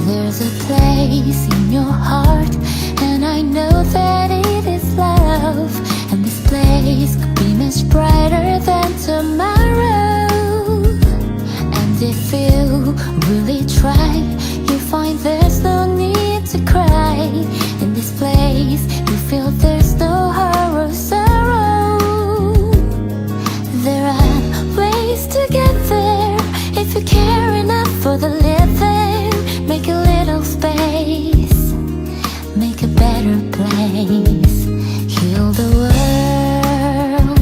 There's a place in your heart, and I know that it is love. And this place could be much brighter than tomorrow. And if you really try, you find there's no need to cry. In this place, you feel there's no horror or sorrow. There are ways to get there if you care enough for the living. Make a little space, make a better place. Heal the world,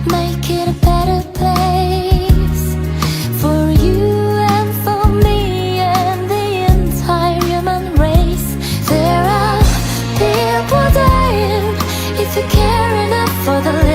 make it a better place. For you and for me and the entire human race. There are people dying if you care enough for the living.